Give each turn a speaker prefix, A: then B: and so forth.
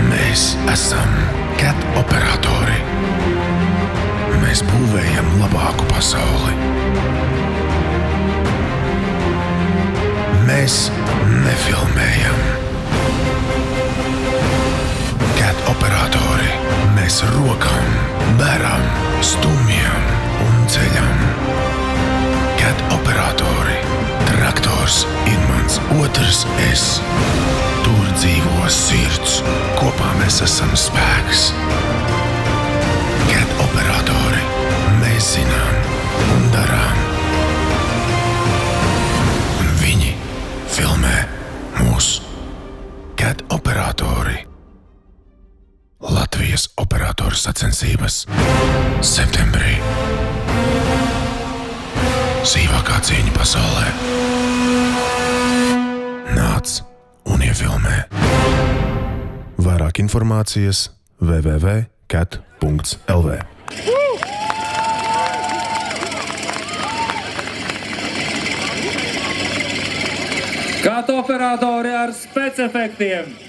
A: Mēs esam CAT operatori. Mēs būvējam labāku pasauli. Mēs nefilmējam. CAT operatori. Mēs rokam, beram, stumjam un ceļam. CAT operatori. Traktors ir mans otrs es. Tur dzīvo sirds. Kopā mēs esam spēks. CAT operatori. Mēs zinām un darām. Un viņi filmē mūs. CAT operatori. Latvijas operatoru sacensības septembrī. Sīvākā cīņa pasaulē. Nāc un iefilmē. Vairāk informācijas www.cat.lv.
B: CAT operatori ar spēcefektiem!